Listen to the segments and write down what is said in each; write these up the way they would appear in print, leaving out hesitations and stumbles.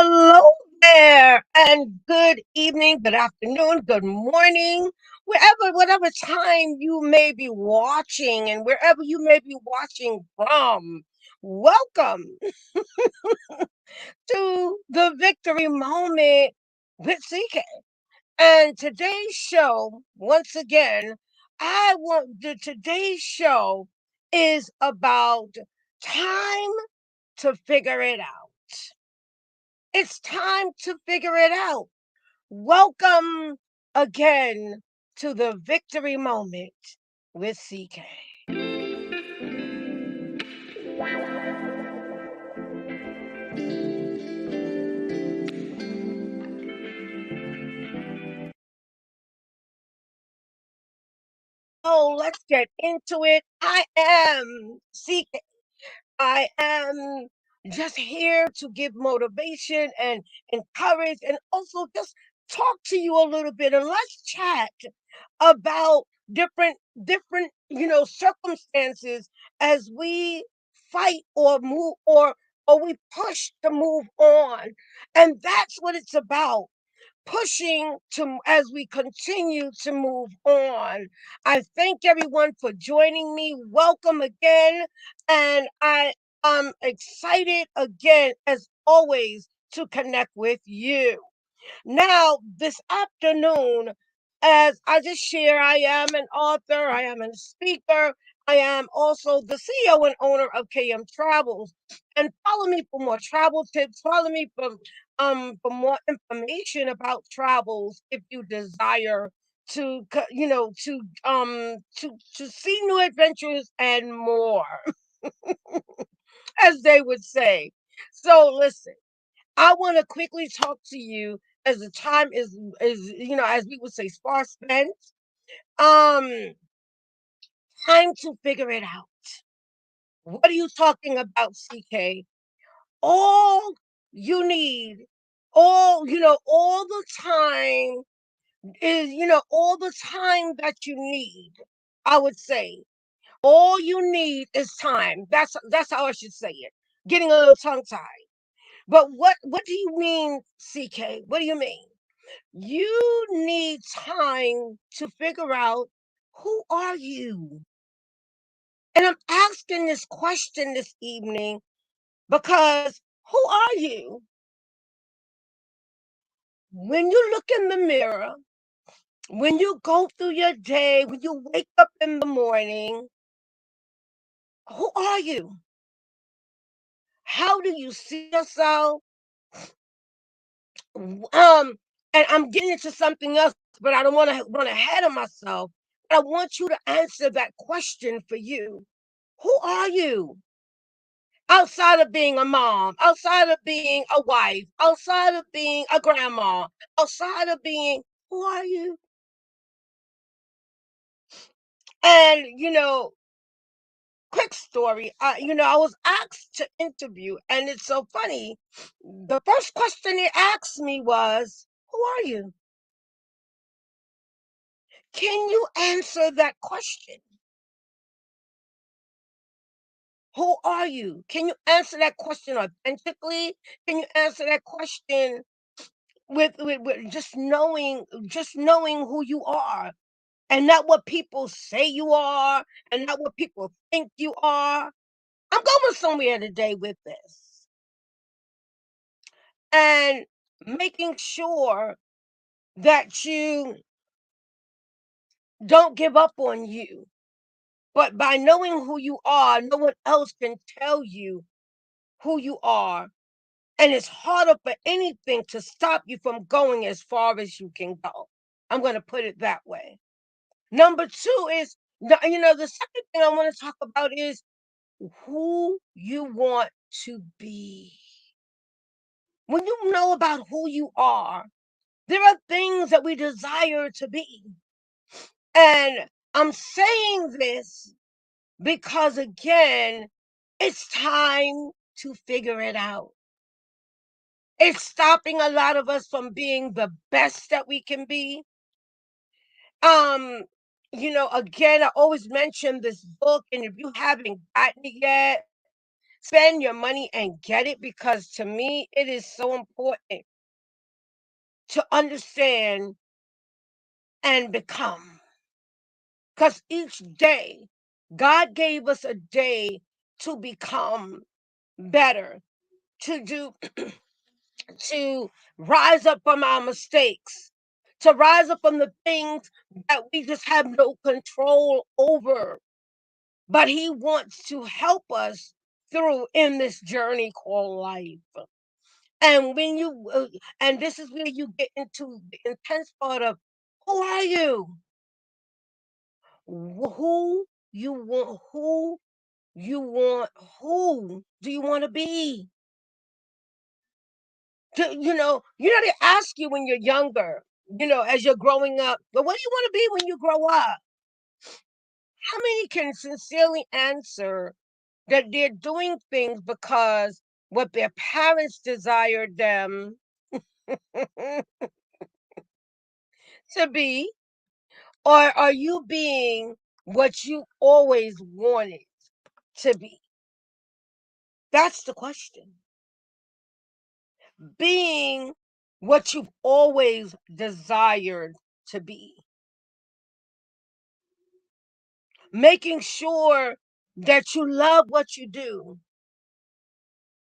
Hello there, and good evening, good afternoon, good morning, whatever time you may be watching, and wherever you may be watching from. Welcome to the Victory Moment with CK. And today's show, once again, today's show is about time to figure it out. It's time to figure it out. Welcome again to the Victory Moment with CK. Oh, let's get into it. I am CK. I am just here to give motivation and encourage and also just talk to you a little bit and let's chat about different circumstances as we fight or move or we push to move on. And that's what it's about, pushing to as we continue to move on. I thank everyone for joining me. Welcome again, and I am excited again as always to connect with you. Now, this afternoon, as I just share, I am an author, I am a speaker, I am also the CEO and owner of KM Travels. And follow me for more travel tips. Follow me for more information about travels if you desire to see new adventures and more, as they would say. So listen, I want to quickly talk to you as the time is as we would say sparse spent. Um, time to figure it out. What are you talking about, CK? All you need, all the time all the time that you need. I would say all you need is time. That's how I should say it. Getting a little tongue tied. But what do you mean, CK? What do you mean? You need time to figure out, who are you? And I'm asking this question this evening because who are you? When you look in the mirror, when you go through your day, when you wake up in the morning, who are you? How do you see yourself? And I'm getting into something else, but I don't want to run ahead of myself. I want you to answer that question for you. Who are you? Outside of being a mom, outside of being a wife, outside of being a grandma, outside of being, who are you? And quick story. I was asked to interview, and it's so funny. The first question they asked me was, "Who are you?" Can you answer that question? Who are you? Can you answer that question authentically? Can you answer that question with just knowing who you are and not what people say you are and not what people think you are? I'm going somewhere today with this. And making sure that you don't give up on you. But by knowing who you are, no one else can tell you who you are. And it's harder for anything to stop you from going as far as you can go. I'm going to put it that way. Number two is, the second thing I want to talk about is who you want to be. When you know about who you are, there are things that we desire to be. And I'm saying this because, again, it's time to figure it out. It's stopping a lot of us from being the best that we can be. Um, again, I always mention this book, and if you haven't gotten it yet, spend your money and get it, because to me it is so important to understand and become. Because each day, God gave us a day to become better, to do, to rise up from our mistakes, to rise up from the things that we just have no control over. But He wants to help us through in this journey called life. And when you, and this is where you get into the intense part of who are you? Who you want? Who you want? Who do you want to be? They ask you when you're younger, as you're growing up, but what do you want to be when you grow up? How many can sincerely answer that they're doing things because what their parents desired them to be? Or are you being what you always wanted to be? That's the question. Being what you've always desired to be. Making sure that you love what you do.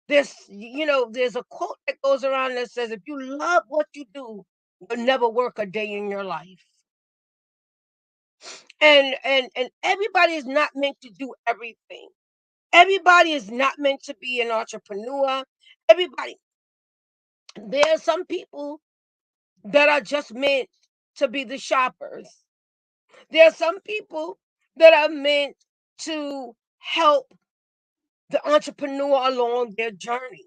There's a quote that goes around that says, if you love what you do, you'll never work a day in your life. And everybody is not meant to do everything. Everybody is not meant to be an entrepreneur. Everybody, there are some people that are just meant to be the shoppers. There are some people that are meant to help the entrepreneur along their journey.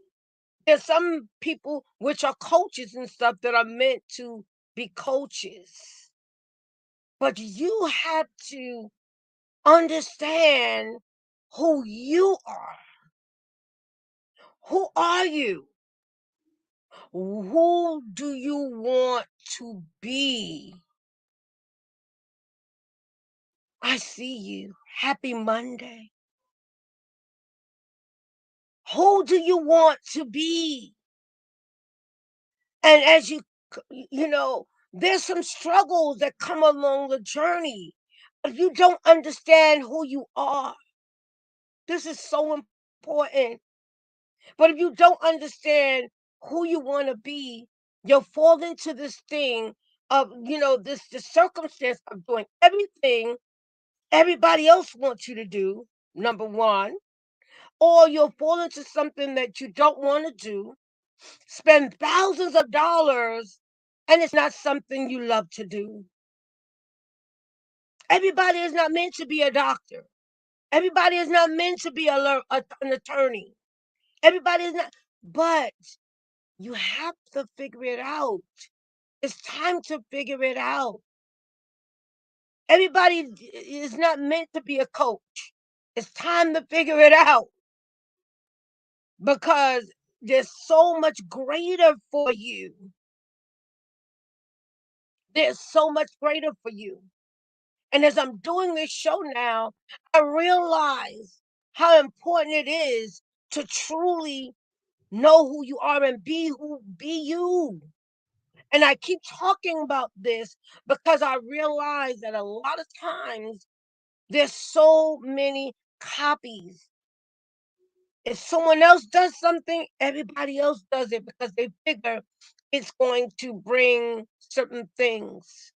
There's some people which are coaches and stuff that are meant to be coaches. But you have to understand who you are. Who are you? Who do you want to be? I see you. Happy Monday. Who do you want to be? And as there's some struggles that come along the journey. If you don't understand who you are, this is so important. But if you don't understand who you want to be, you'll fall into this thing of, the circumstance of doing everything everybody else wants you to do, number one, or you'll fall into something that you don't want to do, spend thousands of dollars, and it's not something you love to do. Everybody is not meant to be a doctor. Everybody is not meant to be an attorney. Everybody is not, but you have to figure it out. It's time to figure it out. Everybody is not meant to be a coach. It's time to figure it out, because there's so much greater for you. There's so much greater for you. And as I'm doing this show now, I realize how important it is to truly know who you are and be you. And I keep talking about this because I realize that a lot of times there's so many copies. If someone else does something, everybody else does it because they figure it's going to bring certain things.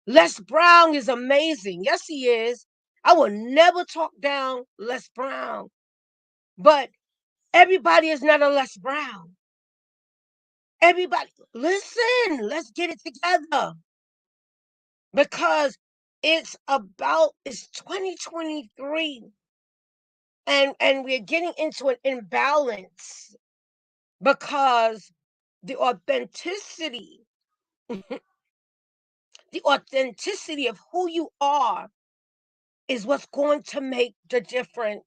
Les Brown is amazing. Yes, he is. I will never talk down Les Brown. But everybody is not a Les Brown. Everybody, listen, let's get it together. Because it's 2023, and we're getting into an imbalance because the authenticity, the authenticity of who you are is what's going to make the difference.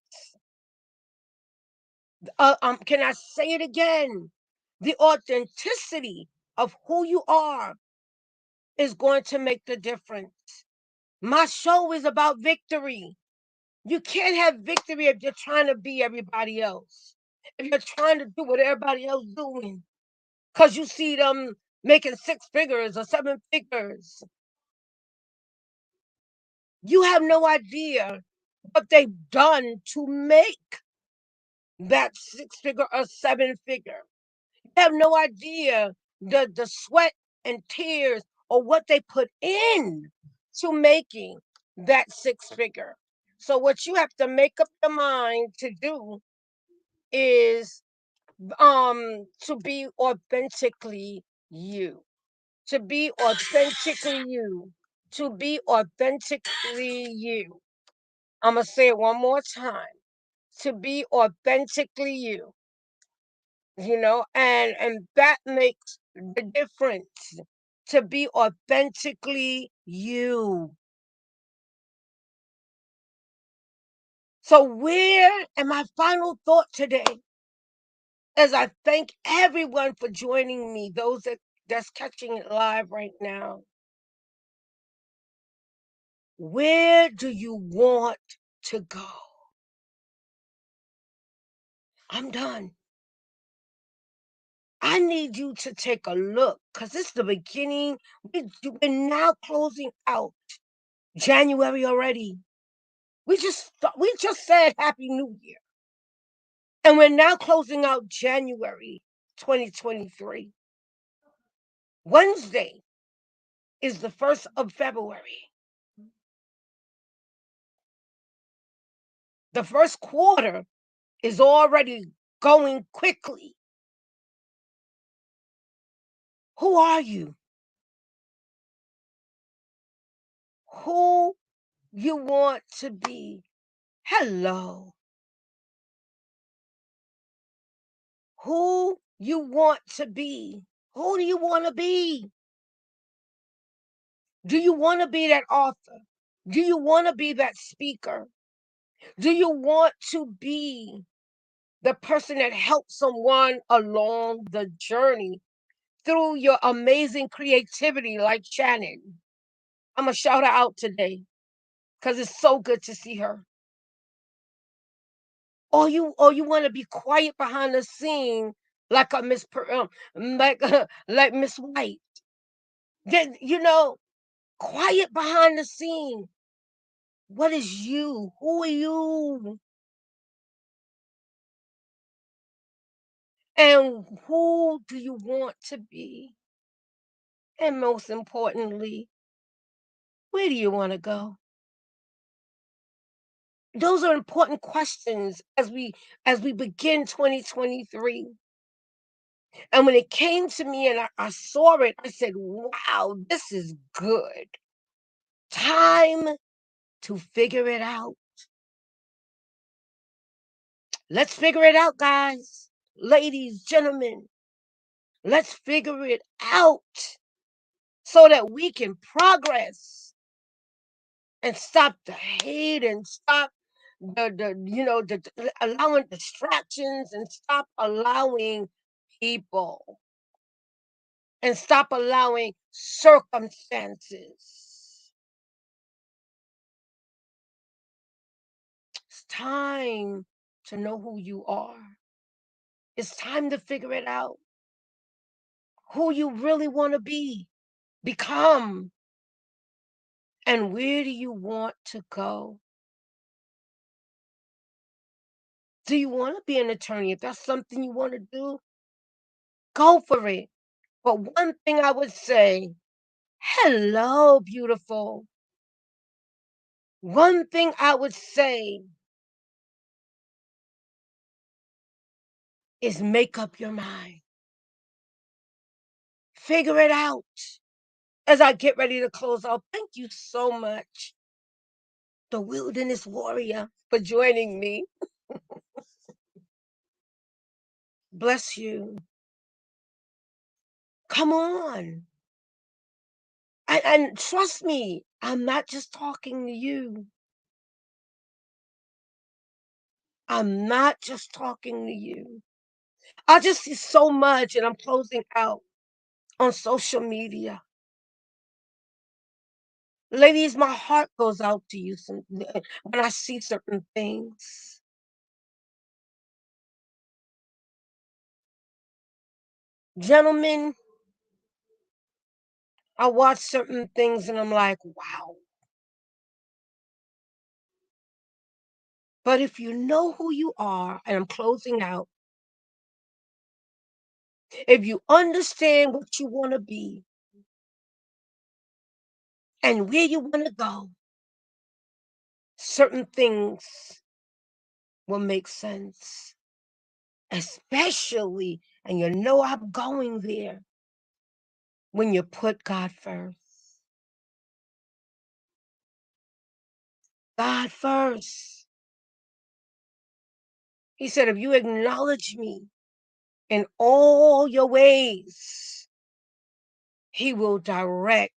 Can I say it again? The authenticity of who you are is going to make the difference. My show is about victory. You can't have victory if you're trying to be everybody else. If you're trying to do what everybody else doing, because you see them making 6 figures or 7 figures. You have no idea what they've done to make that 6 figure or 7 figure. You have no idea the sweat and tears or what they put in to making that 6 figure. So what you have to make up your mind to do is to be authentically you. To be authentically you. To be authentically you. I'm going to say it one more time. To be authentically you, and that makes the difference. To be authentically you. So where, and my final thought today, as I thank everyone for joining me, those that's catching it live right now, where do you want to go? I'm done. I need you to take a look, because it's the beginning. We're now closing out January already. We just said Happy New Year, and we're now closing out January 2023. Wednesday is the 1st of February. The first quarter is already going quickly. Who are you? Who you want to be? Hello. Who you want to be? Who do you want to be? Do you want to be that author? Do you want to be that speaker? Do you want to be the person that helps someone along the journey through your amazing creativity, like Shannon? I'm going to shout her out today because it's so good to see her. Or you want to be quiet behind the scene like a like Miss White. Then quiet behind the scene. What is you? Who are you? And who do you want to be? And most importantly, where do you want to go? Those are important questions as we begin 2023. And when it came to me and I saw it, I said, wow, this is good. Time to figure it out. Let's figure it out, guys. Ladies, gentlemen, let's figure it out so that we can progress and stop the hate and stop the allowing distractions and stop allowing people and stop allowing circumstances. It's time to know who you are. It's time to figure it out. Who you really want to become, and where do you want to go? Do you want to be an attorney? If that's something you want to do, go for it. But one thing I would say, hello, beautiful. One thing I would say is make up your mind. Figure it out. As I get ready to close out, thank you so much, the Wilderness Warrior, for joining me. Bless you. Come on. And trust me, I'm not just talking to you. I'm not just talking to you. I just see so much, and I'm closing out on social media. Ladies, my heart goes out to you when I see certain things. Gentlemen, I watch certain things and I'm like, wow. But if you know who you are, and I'm closing out, if you understand what you want to be and where you want to go, certain things will make sense. Especially, and you know I'm going there, when you put God first. God first. He said, if you acknowledge me in all your ways, he will direct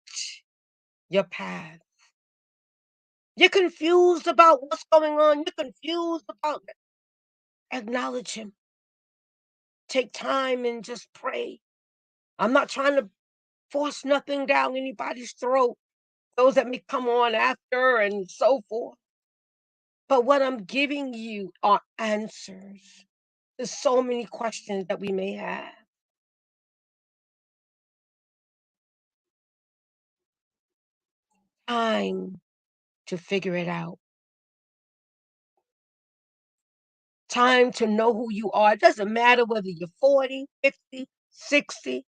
your path. You're confused about what's going on. You're confused about it. Acknowledge him. Take time and just pray. I'm not trying to force nothing down anybody's throat, those that may come on after and so forth. But what I'm giving you are answers. There's so many questions that we may have. Time to figure it out. Time to know who you are. It doesn't matter whether you're 40, 50, 60.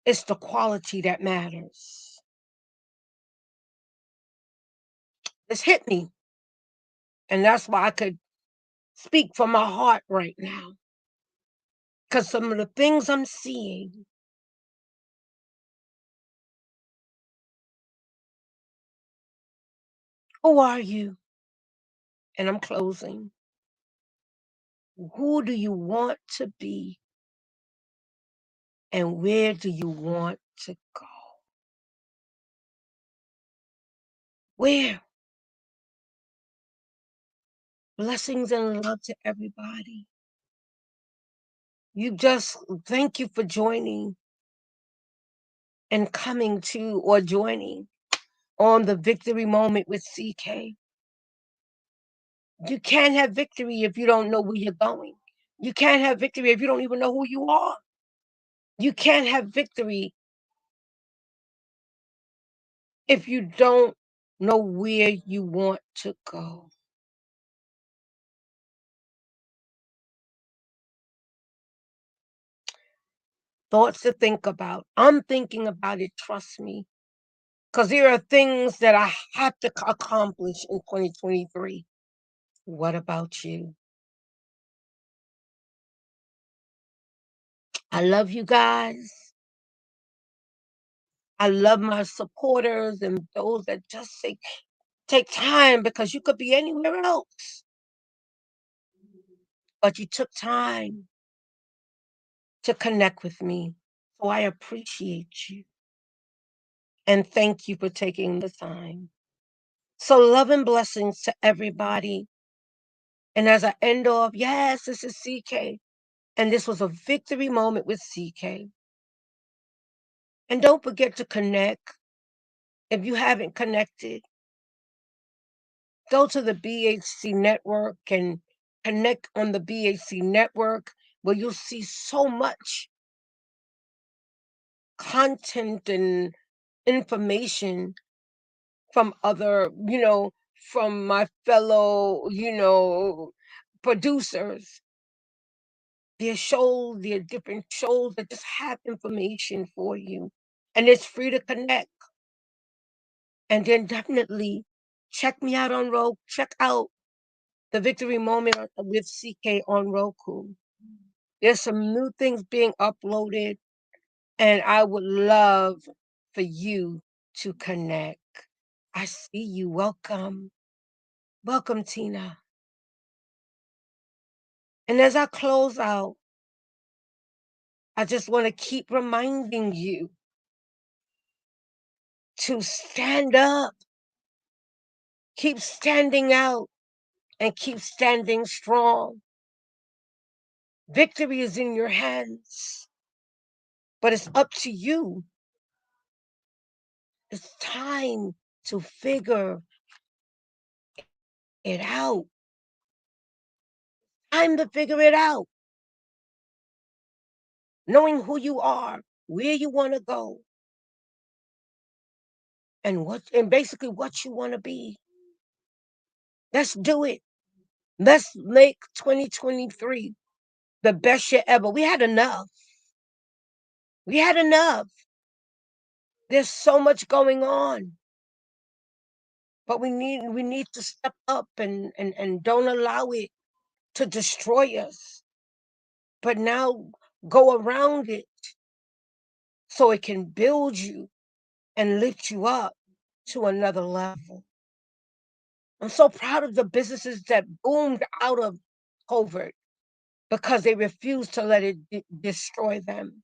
It's the quality that matters. This hit me. And that's why I could speak from my heart right now. Because some of the things I'm seeing, who are you? And I'm closing. Who do you want to be? And where do you want to go? Where? Blessings and love to everybody. Thank you for joining and coming to or joining on the Victory Moment with CK. You can't have victory if you don't know where you're going. You can't have victory if you don't even know who you are. You can't have victory if you don't know where you want to go. Thoughts to think about. I'm thinking about it, trust me, because there are things that I have to accomplish in 2023. What about you? I love you guys. I love my supporters and those that just take time, because you could be anywhere else, but you took time to connect with me. So I appreciate you and thank you for taking the time. So love and blessings to everybody. And as I end off, yes, this is CK. And this was a victory moment with CK. And don't forget to connect. If you haven't connected, go to the BHC network and connect on the BHC network, where you'll see so much content and information from other, from my fellow, producers. There are different shows that just have information for you. And it's free to connect. And then definitely check me out on Roku. Check out the Victory Moment with CK on Roku. There's some new things being uploaded, and I would love for you to connect. I see you. Welcome. Welcome, Tina. And as I close out, I just want to keep reminding you to stand up, keep standing out, and keep standing strong. Victory is in your hands. but it's up to you. It's time to figure it out. Time to figure it out. Knowing who you are, where you want to go, and basically what you want to be. Let's do it. Let's make 2023 the best year ever. We had enough. We had enough. There's so much going on. But we need to step up and don't allow it to destroy us. But now go around it so it can build you and lift you up to another level. I'm so proud of the businesses that boomed out of COVID because they refused to let it destroy them.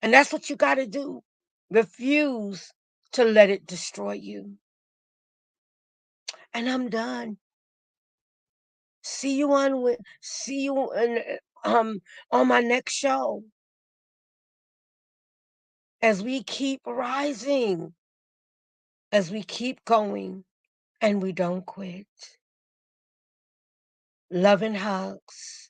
And that's what you got to do. Refuse to let it destroy you. And I'm done. See you on my next show as we keep rising, as we keep going and we don't quit. Love and hugs.